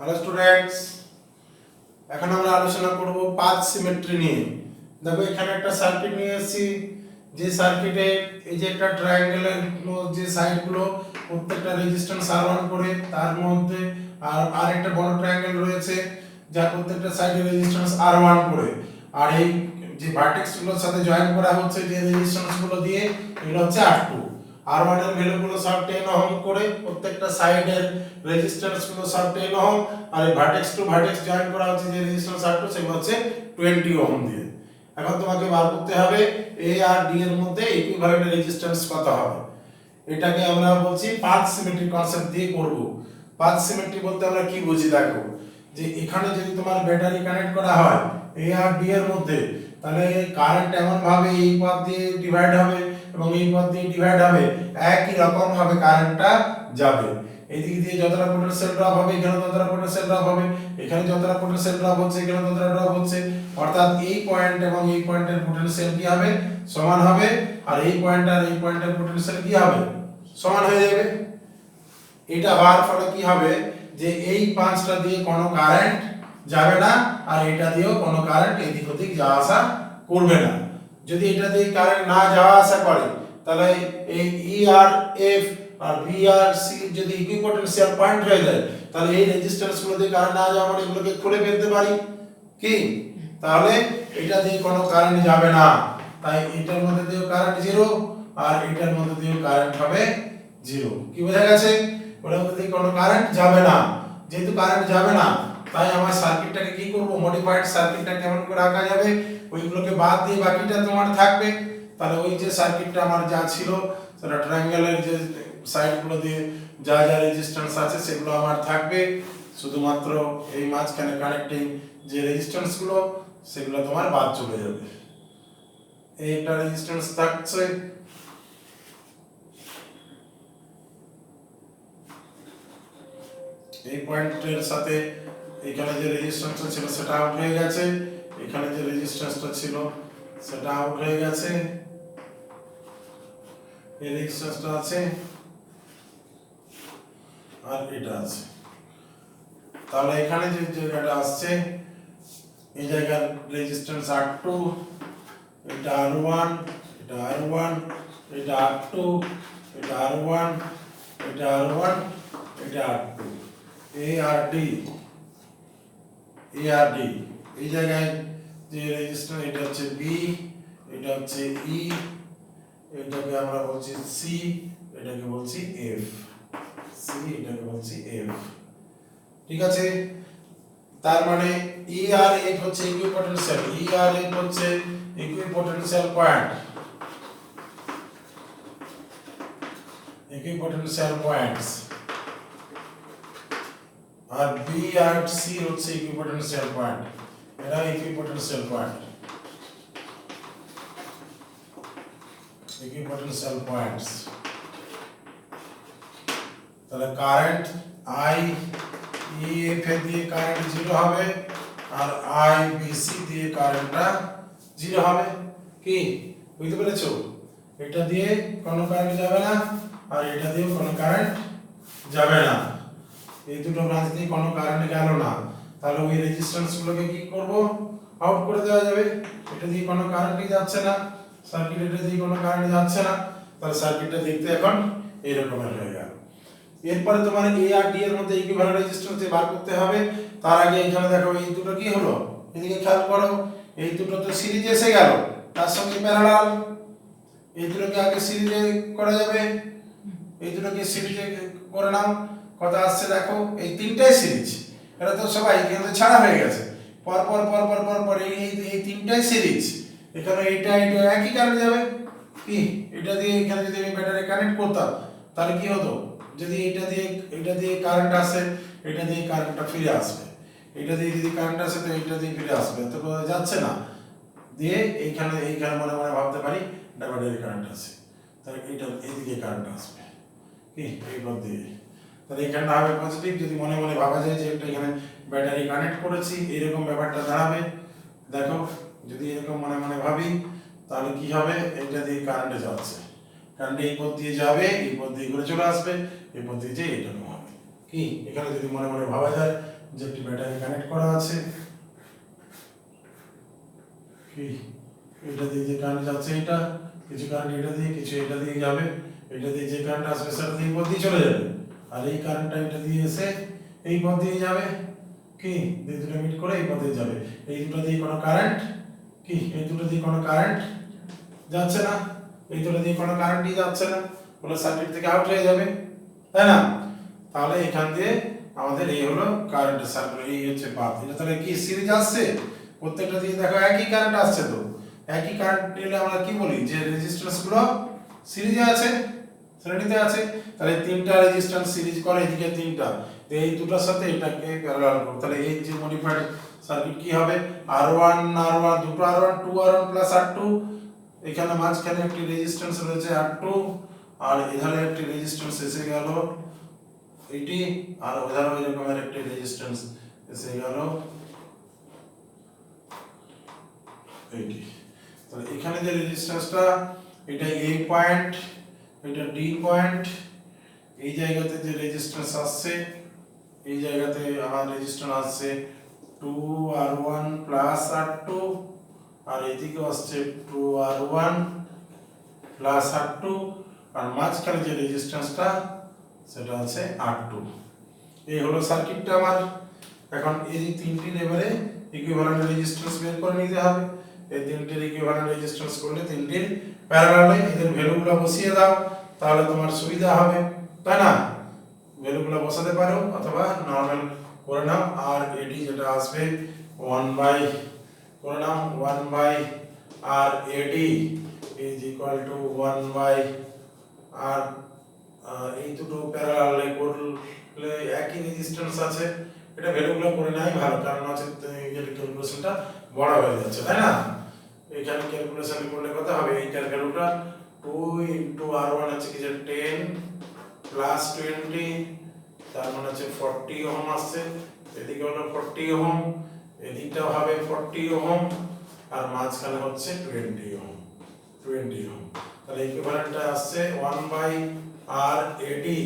Hello students, এখন আমরা আলোচনা করব পাথ সিমেট্রি নিয়ে। দেখো এখানে একটা সার্কিট নিয়ে এসেছি, যে সার্কিটে এই যে একটা ট্রায়াঙ্গেলের যে সাইডগুলো প্রত্যেকটা রেজিস্ট্যান্স R1 করে, তার মধ্যে আর একটা বড় ট্রায়াঙ্গেল রয়েছে যার প্রত্যেকটা সাইডে রেজিস্ট্যান্স R1 করে, আর এই যে ভার্টেক্সগুলোর সাথে জয়েন করা হচ্ছে যে রেজিস্ট্যান্সগুলো দিয়ে, এগুলো হচ্ছে R2। R1 এর ভ্যালুগুলো সব 10 ওহম করে, প্রত্যেকটা সাইডের রেজিস্ট্যান্সগুলো সব 10 ওহম, আর এই ভার্টেক্স টু ভার্টেক্স জয়েন করা হচ্ছে যে রেজিস্ট্যান্স R2 সেগুলো হচ্ছে 20 ওহম দিয়ে। এখন তোমাকে বার করতে হবে A আর D এর মধ্যে ইকুইভ্যালেন্ট রেজিস্ট্যান্স কত হবে। এটাকে আমরা বলছি পাথ সিমেট্রি কনসেপ্ট দিয়ে করব। পাথ সিমেট্রি বলতে আমরা কি বুঝি দেখো, যে এখানে যদি তোমার ব্যাটারি কানেক্ট করা হয় A আর D এর মধ্যে, তাহলে কারেন্ট এমন ভাবে এই পথ দিয়ে ডিভাইড হবে এবং এই পথ দিয়ে ডিভাইড হবে, একই রকম ভাবে কারেন্টটা যাবে। এইদিক দিয়ে যতটা পোটেনশিয়াল ড্রপ হবে এখানে ততটা পোটেনশিয়াল ড্রপ হবে, এখানে যতটা পোটেনশিয়াল ড্রপ হচ্ছে এখানে ততটা ড্রপ হচ্ছে, অর্থাৎ এই পয়েন্ট এবং এই পয়েন্টের পোটেনশিয়াল কি হবে, সমান হবে, আর এই পয়েন্ট আর এই পয়েন্টের পোটেনশিয়াল কি হবে, সমান হয়ে যাবে। এটা হওয়ার ফলে কি হবে, যে এই পাঁচটা দিয়ে কোনো কারেন্ট যাবে না, আর এটা দিয়েও কোনো কারেন্ট এদিক ওদিক যাওয়া আসা করবে না। যদি এটা দিয়ে কারেন্ট না যাওয়া আসা করে, তাহলে এই ই আর এফ আর বি আর সি যদি ইকুইপোটেনশিয়াল পয়েন্ট হয়ে যায়, তাহলে এই রেজিস্ট্যান্স গুলো দিয়ে কারেন্ট না যাওয়া মানে এগুলোকে খুলে ফেলতে পারি কি, তাহলে এটা দিয়ে কোনো কারেন্ট যাবে না। তাই এটার মধ্যে দিয়েও কারেন্ট জিরো, আর এটার মধ্যে দিয়েও কারেন্ট হবে জিরো। কি বোঝা গেছে? ওটার মধ্যে কোনো কারেন্ট যাবে না। যেহেতু কারেন্ট যাবে না, তাই আমার সার্কিটটাকে কি করব, মডিফাইড সার্কিটটা কেমন করে আঁকা যাবে, ওইগুলোকে বাদ দিয়ে বাকিটা তোমার থাকবে। তাহলে ওই যে সার্কিটটা আমার যা ছিল, সেটা ট্রায়াঙ্গেলের যে সাইডগুলো দিয়ে যা যা রেজিস্ট্যান্স আছে সেগুলো আমার থাকবে, শুধুমাত্র এই মাঝখানে কানেক্টিং যে রেজিস্ট্যান্সগুলো সেগুলো তোমার বাদ চলে যাবে। এই একটা রেজিস্ট্যান্স থাকছে, এই পয়েন্টের সাথে এখানে যে রেজিস্ট্যান্সটা ছিল সেটা আউট হয়ে গেছে, এখানে যে রেজিস্ট্যান্সটা ছিল সেটা আউট হয়ে গেছে, এই রেজিস্ট্যান্সটা আছে আর এটা আছে। তাহলে এখানে যে জায়গাটা আসছে, এই জায়গার রেজিস্ট্যান্স R2, এটা R1, এটা R1, এটা R2, এটা R1, এটা R1, এটা R2, ARD, ARD। এই জায়গায় যে রেজিস্ট্যান্স, এটা হচ্ছে B, এটা হচ্ছে E, এটাকে আমরা বলছি C, এটাকে বলছি F, C এটাকে বলছি F। ঠিক আছে? তার মানে E আর F হচ্ছে ইকুইপোটেনশিয়াল, E আর F হচ্ছে ইকুইপোটেনশিয়াল পয়েন্ট, ইকুইপোটেনশিয়াল পয়েন্টস, আর B আর C হচ্ছে ইকুইপোটেনশিয়াল পয়েন্ট, এরা ইকুইপোটেনশিয়াল পয়েন্ট, ইকুইপোটেনশিয়াল পয়েন্টস। তাহলে কারেন্ট I E F এ দিয়ে কারেন্ট জিরো হবে, আর I B C দিয়ে কারেন্টটা জিরো হবে। কি বুঝতে পেরেছো? এটা দিয়ে কোনো কারেন্ট যাবে না, আর এটা দিয়ে কোনো কারেন্ট যাবে না, এই দুটো ব্রাঞ্চ দিয়ে কোনো কারেন্ট গেল না। তাহলে ওই রেজিস্ট্যান্স গুলোকে কি করব, আউট করে দেওয়া যাবে। এটা দিয়ে কোনো কারেন্টই যাচ্ছে না, সার্কিট এটা দিয়ে কোনো কারেন্ট যাচ্ছে না, তাহলে সার্কিটটা দেখতে এখন এরকমের হয়ে গেল। এরপরে তোমার A আর D এর মধ্যে ইকুইভ্যালেন্ট রেজিস্ট্যান্স বার করতে হবে। তার আগে এখানে দেখো এই দুটো কি হলো, এদিকে খেয়াল করো, এই দুটো তো সিরিজে এসে গেল, তার সঙ্গে প্যারালাল। এই দুটোকে আগে সিরিজে করা যাবে, এই দুটোকে সিরিজে করে নাও। কথা আসছে দেখো, এই তিনটাই সিরিজ, এটা তো সবাই কিন্তু ছাড়া হয়ে গেছে, পর পর পর পর পর পর এই তিনটাই সিরিজ। এখানে এটা এটা একই কারেন্ট যাবে। কি এটা দিয়ে এখানে যদি আমি ব্যাটারি কানেক্ট করতাম, তাহলে কি হতো, যদি এটা দিয়ে কারেন্ট আসে, এটা দিয়ে কারেন্টটা ফিরে আসবে, এটা দিয়ে যদি কারেন্ট আসে তো এটা দিয়ে ফিরে আসবে, তো যাচ্ছে না, দিয়ে এইখানে মনে মনে ভাবতে পারি ব্যাটারি কারেন্ট আছে, তাহলে এটা এইদিকে কারেন্ট আসবে, কি এই পথ দিয়ে, তাহলে এখানটা হবে পজিটিভ। যদি মনে মনে ভাবা যায় যে একটা এখানে ব্যাটারি কানেক্ট করেছি, এরকম ব্যাপারটা দাঁড়াবে। দেখো যদি এরকম মনে মনে ভাবি, তাহলে কি হবে, এটা দিয়ে কারেন্টে যাচ্ছে, কারেন্ট এই পথ দিয়ে যাবে, এই পথ দিয়ে ঘুরে চলে আসবে, এই পথ দিয়ে যে এরকম হবে। কি এখানে যদি মনে মনে ভাবা যায় যে একটি ব্যাটারি কানেক্ট করা আছে, কি এটা দিয়ে যে কারেন্ট যাচ্ছে, এটা কিছু কারেন্ট এটা দিয়ে, কিছু এটা দিয়ে যাবে, এটা দিয়ে যে কারেন্ট আসবে সেটা দিয়ে পথ দিয়ে চলে যাবে, আর এই কারেন্টটা এটা দিয়ে এসে এই পথ দিয়ে যাবে, কি এই দুটো মিট করে এই পথে যাবে। এই দুটো দিয়ে কোনো কারেন্ট, কি এই দুটো দিয়ে কোনো কারেন্ট যাচ্ছে না, এই দুটো দিয়ে কোনো কারেন্টই যাচ্ছে না, বলে সার্কিট থেকে আউট হয়ে যাবে, তাই না? তাহলে এখান দিয়ে আমাদের এই হলো কারেন্ট সার্কিট, এই হচ্ছে পাথ। এটা তাহলে কি সিরিজ আসছে, প্রত্যেকটা দিয়ে দেখো একই কারেন্ট আসছে, তো একই কারেন্ট নিলে আমরা কি বলি যে রেজিস্ট্যান্স গুলো সিরিজে আছে, শ্রেণীতে আছে। তাহলে তিনটা রেজিস্ট্যান্স সিরিজ করে, এদিকে তিনটা, তো এই দুটোর সাথে এটাকে প্যারালাল করব। তাহলে এই যে মডিফাইড সার্কিট কি হবে, R1 R1 দুটো R1 2R1 প্লাস R2, এখানে মাঝখানে একটি রেজিস্ট্যান্স রয়েছে R2, আর এখানে একটি রেজিস্ট্যান্স এসে গেল এইটি, আর ওধারে ওই রকমের একটি রেজিস্ট্যান্স এসে গেল এইটি। তাহলে এখানে যে রেজিস্ট্যান্সটা, এটা A পয়েন্ট, এটা D পয়েন্ট, এই জায়গাতে যে রেজিস্ট্যান্স আসছে, এই জায়গাতে আমার রেজিস্ট্যান্স আসছে 2R1 প্লাস R2, আর এদিকে আসছে 2R1 প্লাস R2, আর মাঝখানে যে রেজিস্ট্যান্সটা সেটা আছে R2। এই হলো সার্কিটটা আমার। এখন এই তিনটি লেভেলে ইকুইভ্যালেন্ট রেজিস্ট্যান্স বের করে নিতে হবে। এই তিনটির ইকুইভ্যালেন্ট রেজিস্ট্যান্স করলে তিনটির প্যারালালে এদের ভ্যালুগুলো বসিয়ে দাও, তাহলে তোমার সুবিধা হবে, তাই না? ভ্যালুগুলো বসাতে পারো অথবা নরমাল করে নাও। আর এডি যেটা আসবে 1 বাই করে now 1 by R AD is equal to 1 by R, এই দুটো প্যারালালে করলে একই রেজিস্ট্যান্স আছে, এটা ভ্যালুগুলো করে নাই ভালো, কারণ আছে এই ক্যালকুলেশনটা বড় হয়ে যাচ্ছে, তাই না? এখানে ক্যালকুলেশন করলে কত হবে, এইটার ভ্যালুটা 2 R1 আছে কি যে 10 প্লাস 20, তার মানে হচ্ছে 40 ওহম আসছে, এদিকে হলো 40 ওহম, এদিকটাও হবে 40 ওহম, আর মাঝখানে হচ্ছে 20 ওহম, 20 ওহম। তাহলে ইকুইভ্যালেন্টটা আসছে 1 by R AD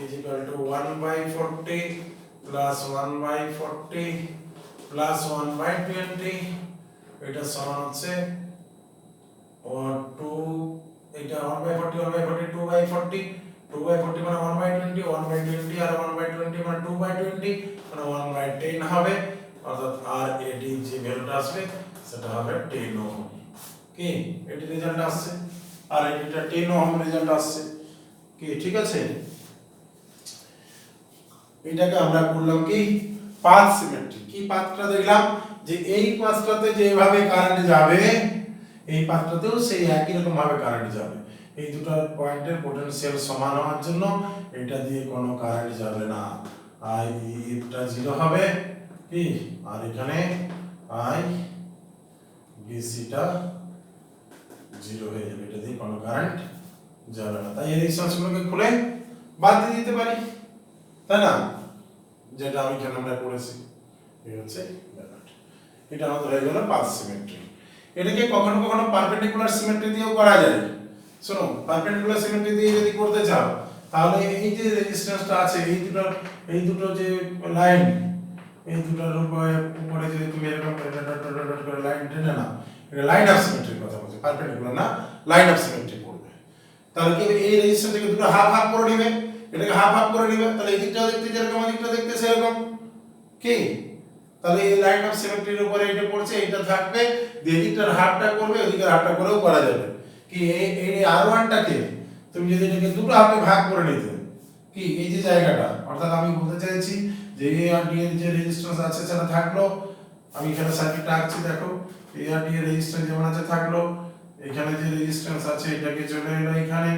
is equal to 1 by 40 plus 1 by 40 plus 1 by 20, এটা সমান হচ্ছে 2, এটা 1 বাই 40 1 বাই 40 2 বাই 40, 2 বাই 40 মানে 1 বাই 20, 1 বাই 20 আর 1 বাই 20 মানে 2 বাই 20 মানে 1 বাই 10 হবে, অর্থাৎ আর এডি যে ভ্যালুটা আসবে সেটা হবে 10 ওহম। কি এডি রেজাল্ট আসছে, আর এডিটা 10 ওহম রেজাল্ট আসছে, কি ঠিক আছে? এটাকে আমরা করলাম কি পাথ সিমেট্রি। কি পাথটা দেখলাম যে এই পাথটাতে যেভাবে কারেন্ট যাবে এই পাথটাতেও সেই একই রকম ভাবে কারেন্ট যাবে। এই দুটো পয়েন্টের পটেনশিয়াল সমান হওয়ার জন্য এটা দিয়ে কোনো কারেন্ট যাবে না, আই এটা 0 হবে, কি আর এখানে আই বিসিটা 0 হয়ে যাবে, এটা দিয়ে কোনো কারেন্ট যাবে না। তাই এই রেজিস্ট্যান্সগুলোকে খুলে বাদ দিয়ে দিতে পারি, তাই না? যেটা আমি এখানে আমরা করেছি, এই হচ্ছে ব্যাপারটা। এটা আমাদের হয়ে গেল পাথ সিমেট্রি। এটাকে কখনো কখনো পারপেন্ডিকুলার সিমেট্রি দিয়েও করা যায়। শোনো, পারপেন্ডিকুলার সিমেট্রি দিয়ে যদি করতে চাও তাহলে এই যে রেজিস্ট্যান্সটা আছে, এই দুটো যে লাইন, এই দুটোর উপরে যদি তুমি এরকম করে লাইন টেনে নাও, এটা লাইন অফ সিমেট্রির কথা বলছি, পারপেন্ডিকুলার না, লাইন অফ সিমেট্রি করবে। তাহলে কি এই রেজিস্ট্যান্সটাকে দুটো হাফ হাফ করে নেবে, এটাকে হাফ হাফ করে নেবে, তাহলে এই দিকটা দেখতে যেরকম এই দিকটা দেখতে সেরকম, কি তাহলে এই লাইন অফ সিমেট্রির উপরে এটা পড়ছে, এটা থাকবে, এদিকটার হাফটা করবে, ওদিকের হাফটা করেও করা যাবে। কি এই R1টাকে তুমি যদি এটাকে দুটো হাফে ভাগ করে নিতে, কি এই যে জায়গাটা, অর্থাৎ আমি বলতে চাইছি যে A আর D এর যে রেজিস্ট্যান্স আছে সেটা থাকলো, আমি এখানে সার্কিটটা আঁকছি, দেখো A আর D এর রেজিস্ট্যান্স যেমন আছে থাকলো, এখানে যে রেজিস্ট্যান্স আছে এটাকে চলে এলো এখানে,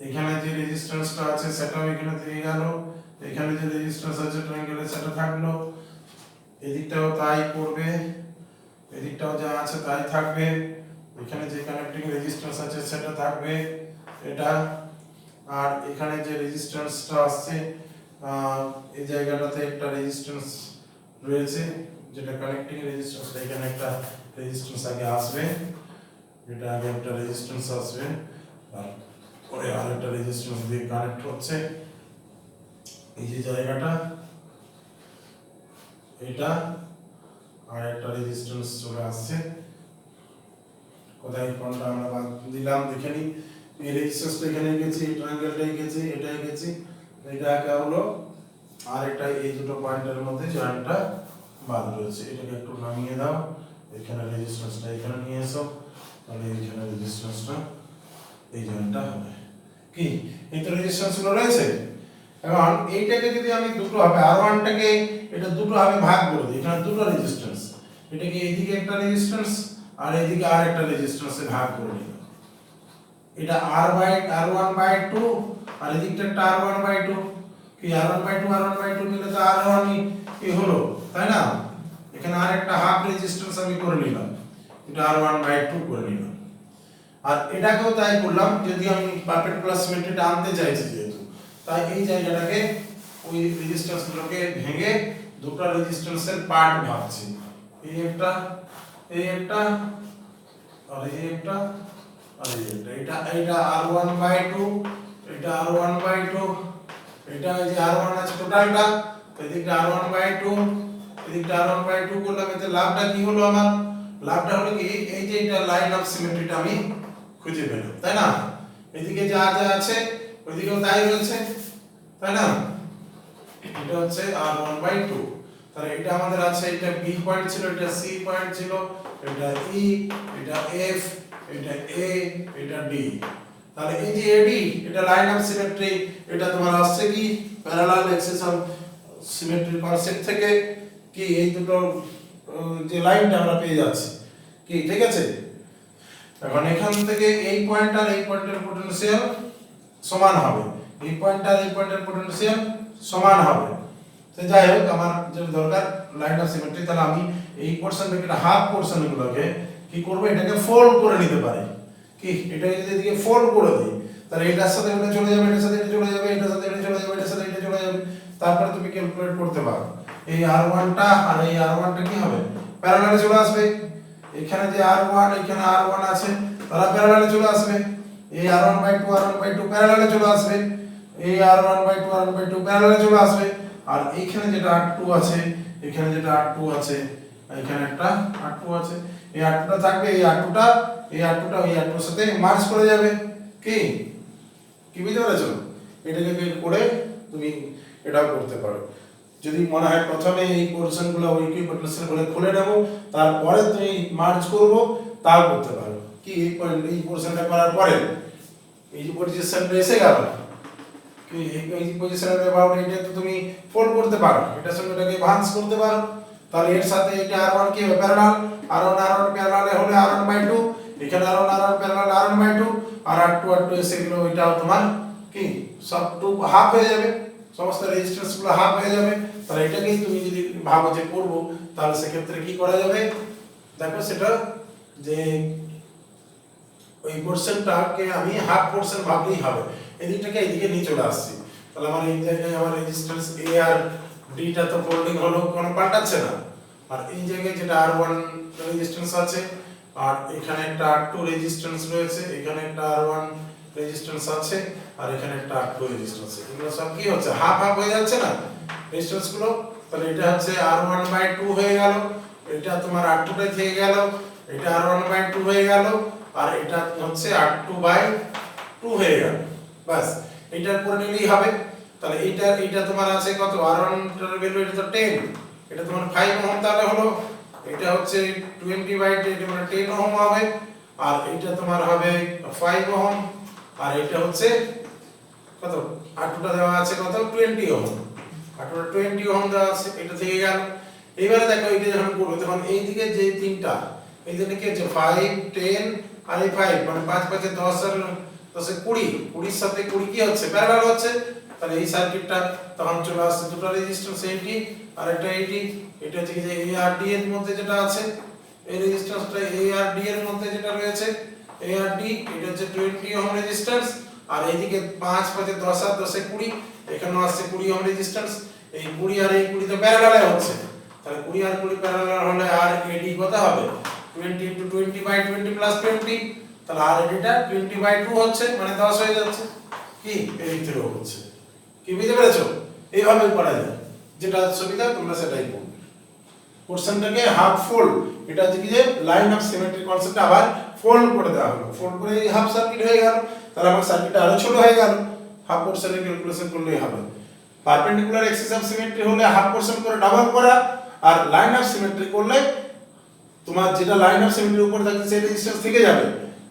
এখানে যে রেজিস্ট্যান্সটা আছে সেটাও এখানে দিয়ে গেল, এখানে যে রেজিস্ট্যান্স আছে ট্রায়াঙ্গেলে সেটা থাকলো, এদিকটাও তাই করবে, এদিকটাও যা আছে তাই থাকবে, এখানে যে কানেক্টিং রেজিস্ট্যান্স আছে সেটা থাকবে এটা, আর এখানে যে রেজিস্ট্যান্সটা আসছে এই জায়গাটাতে একটা রেজিস্ট্যান্স রয়েছে যেটা কানেক্টিং রেজিস্ট্যান্স, এখানে একটা রেজিস্ট্যান্স আগে আসবে, এটা আগে একটা রেজিস্ট্যান্স আসবে, আর পরে আরেকটা রেজিস্ট্যান্স দিয়ে কানেক্ট হচ্ছে এই যে জায়গাটা, এটা আর একটা রেজিস্ট্যান্স চলে আসছে। কোথায় কোনটা আমরা বাদ দিলাম দেখে নিই। এই রেজিস্ট্যান্সটা এখানে গেছে, এই ট্রায়াঙ্গেলটা গেছে, এটাই গেছে, এটা একা হলো, আর একটা এই দুটো পয়েন্টের মধ্যে জয়েন্টটা বাদ রয়েছে। এটাকে একটু নামিয়ে দাও, এখানে রেজিস্ট্যান্সটা এখানে নিয়ে এসো, তাহলে এইখানে রেজিস্ট্যান্সটা এই জয়েন্টটা হবে। কি এই তো রেজিস্ট্যান্স গুলো রয়েছে। এখন এইটাকে যদি আমি দুটো হবে R1 টাকে এটা দুটো আমি ভাগ করে দিই, এখানে দুটো রেজিস্ট্যান্স, এটাকে এইদিকে একটা রেজিস্ট্যান্স আর এইদিকে আর একটা রেজিস্ট্যান্সে ভাগ করে নিই। এটা R1/2 আর এদিকটা একটা R1/2, কি R1/2 মিলে তো R1 কি হলো, তাই না? এখানে আরেকটা হাফ রেজিস্ট্যান্স আমি করে নিলাম, এটা R1/2 করে নিলাম। আর এটাকেও তাই করলাম, যদি আমি পারপেন্ডিকুলার সিমেট্রিটা আনতে চাইছি যেহেতু, তাই এই জায়গাটাকে ওই রেজিস্ট্যান্স গুলোকে ভেঙে দুটো রেজিস্ট্যান্সের পার্ট ভাবছি। এই একটা আর এই একটা আর এই একটা, এটা R1/2, এটা R1/2, এটা এই যে R1 আছে টোটালটা, এদিকটা R1/2, এদিকটা R1/2 করলাম। এতে লাভটা কি হলো আমার? লাভটা হলো কি এই যে এটা লাইন অফ সিমেট্রিটা আমি খুঁজে পেলাম, তাই না? এদিকে যা যা আছে ওইদিকেও তাই রয়েছে, তাই না? এটা হচ্ছে R1/2। তাহলে এটা আমাদের আছে, এটা B পয়েন্ট ছিল, এটা C পয়েন্ট ছিল, এটা E, এটা F, এটা A, এটা D। তাহলে এই যে AD এটা লাইন অফ সিমেট্রি, এটা তোমার আসছে কি parallel Axis of symmetry concept থেকে, কি এই দুটো যে লাইনটা আমরা পেয়ে যাচ্ছি, কি ঠিক আছে? এখন এখান থেকে এই পয়েন্ট আর এই পয়েন্টের পটেনশিয়াল সমান হবে, এই পয়েন্ট আর এই পয়েন্টের পটেনশিয়াল সমান হবে। তো যাই হোক, আমার যেটা দরকার লাইন অফ সিমেট্রি, তাহলে আমি এই পোরশনটাকে হাফ পোরশনগুলোকে কি করব, এটাকে ফোল্ড করে নিতে পারি। কি এটাকে যদি এদিকে ফোল্ড করে দিই, তাহলে এটার সাথে এটা চলে যাবে, এটার সাথে এটা চলে যাবে, এটার সাথে এটা চলে যাবে, এটার সাথে এটা চলে যাবে। তারপরে তুমি ক্যালকুলেট করতে পারো এই R1টা আর এই R1টা কি হবে, প্যারালালে চলে আসবে। এখানে যে R1 এখানে R1 আছে, তারা প্যারালালে চলে আসবে। এই R1/2 প্যারালালে চলে আসবে, এই R1/2 প্যারালালে চলে আসবে। আর এইখানে যেটা R2 আছে, এখানে যেটা R2 আছে, এখানে একটা R2 আছে, এই R2টা থাকবে, এই R2টা ওই R2র সাথে মার্জ করে যাবে। কি কি বুঝতে পেরেছো? এটাকে করে তুমি এটাও করতে পারো। যদি মনে হয় প্রথমে এই পোরশনগুলো ওই ইকুইপোটেনশিয়াল বলে খুলে নেব, তারপরে তুমি মার্জ করব, তাও করতে পারো। কি এই পয়েন্ট এই পোরশনটা করার পরে এই যে পজিশনটা এসে গেল, কি এই পজিশনের অ্যাবাউট এটা তো তুমি ফোল্ড করতে পারো, এটার সঙ্গে এটাকে ভান্স করতে পারো। তাহলে এর সাথে এটা R1 কি হবে প্যারালাল, R1 প্যারালালে হলে R1/2, এখানে R1 প্যারালাল R1/2, আর R2 এসে গেল, এটাও তোমার কি সব টু হাফ হয়ে যাবে, সমস্ত রেজিস্ট্যান্স গুলো হাফ হয়ে যাবে। তাহলে এটাকেই তুমি যদি ভাবো যে করব, তাহলে সেক্ষেত্রে কি করা যাবে দেখো, সেটা যে ওই পোরশনটাকে আমি হাফ পোরশন ভাবলেই হবে, এদিকটাকে এদিকে নিয়ে চলে আসছি। তাহলে আমার এই জায়গায় আমার রেজিস্ট্যান্স A আর D টা তো ফোল্ডিং হলো, কোনো পাল্টাচ্ছে না। আর এই জায়গায় যেটা R1 রেজিস্ট্যান্স আছে, আর এখানে একটা R2 রেজিস্ট্যান্স রয়েছে, এখানে একটা R1 রেজিস্ট্যান্স আছে, আর এখানে একটা R2 রেজিস্ট্যান্স আছে। এগুলো সব কি হচ্ছে, হাফ হাফ হয়ে যাচ্ছে না রেজিস্ট্যান্স গুলো। তাহলে এটা হচ্ছে R1/2 হয়ে গেল, এটা তোমার R2টা থেকে গেল, এটা R1/2 হয়ে গেল, আর এটা হচ্ছে R2/2 হয়ে গেল। বাস এটার পরে নিলেই হবে। তাহলে এইটা তোমার আছে কত, R1 এর ভ্যালু এটা তো 10, এটা তোমার 5 ওহম, তাহলে হলো এটা হচ্ছে 20/10, এটা মানে 10 ওহম হবে। আর এটা তোমার হবে 5 ওহম, আর এটা হচ্ছে কত, R2টা দেওয়া আছে কত 20 ওহম, R2টা 20 ওহম দেওয়া আছে, এটা থেকে গেল। এইবারে দেখো এটা যখন করব, তখন এইদিকে যে তিনটা এই যে কি আছে 5 10 আর এই 5 মানে 5 5 10 আর 10 20, 20 সাথে 20 কি হচ্ছে প্যারালাল হচ্ছে। তাহলে এই সার্কিটটা তখন চলে আসছে দুটো রেজিস্ট্যান্স 80 আর একটা 80, এটা হচ্ছে যে A আর D এর মধ্যে যেটা আছে, এই রেজিস্ট্যান্সটা A আর D এর মধ্যে যেটা রয়েছে A আর D, এটা হচ্ছে 20 ওহম রেজিস্ট্যান্স। আর এইদিকে 5 5 10 আর 10 20, এখানে আসছে 20 ওহম রেজিস্ট্যান্স। এই 20 আর এই 20 তো প্যারালালে হচ্ছে, তাহলে 20 আর 20 প্যারালাল হলে আর AD কত হবে 20 * 20/20 + 20, তাহলে আর ADটা 20/2 হচ্ছে, মানে 10 হয়ে যাচ্ছে। কি এই থেকেও হচ্ছে। কি বুঝতে পেরেছো? এইভাবে করা যায়, যেটা সুবিধা তোমরা সেটাই করবে। পোরশনটাকে হাফ ফোল্ড, এটা হচ্ছে কি যে লাইন অফ সিমেট্রি কনসেপ্টটা আবার ফোল্ড করে দেওয়া হলো, ফোল্ড করে এই হাফ সার্কিট হয়ে গেল, তাহলে আমার সার্কিটটা আরো ছোট হয়ে গেল, হাফ পোরশনের ক্যালকুলেশন করলেই হবে। পারপেন্ডিকুলার এক্সিস অফ সিমেট্রি হলে হাফ পোরশন করে ডাবল করা, আর লাইন অফ সিমেট্রি করলে তোমার যেটা লাইন অফ সিমেট্রির উপর থাকছে সেই রেজিস্ট্যান্স থেকে যাবে,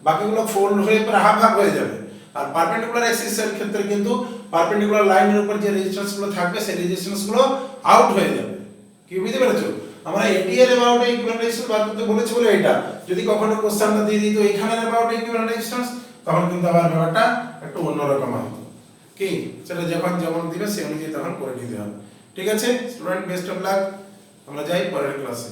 বাকিগুলো ফোল্ড হয়ে পরে হাফ হাফ হয়ে যাবে। আর পারপেন্ডিকুলার এক্সিসের ক্ষেত্রে কিন্তু পারপেন্ডিকুলার লাইনের উপর যে রেজিস্ট্যান্স গুলো থাকবে সেই রেজিস্ট্যান্স গুলো আউট হয়ে যাবে। কি বুঝতে পেরেছো? আমরা এটি এর অ্যাবাউট ইকুইভ্যালেন্ট রেজিস্ট্যান্স বার করতে বলেছি বলে এটা, যদি কখনো কোশ্চেনটা দিয়ে দিত এখানের অ্যাবাউট ইকুইভ্যালেন্ট রেজিস্ট্যান্স, তখন কিন্তু আবার ব্যাপারটা একটু অন্যরকম হতো। কি সেটা যখন যেমন দিবে সেই অনুযায়ী তখন করে নিতে হবে। ঠিক আছে স্টুডেন্ট, বেস্ট অফ লাক, আমরা যাই পরের ক্লাসে।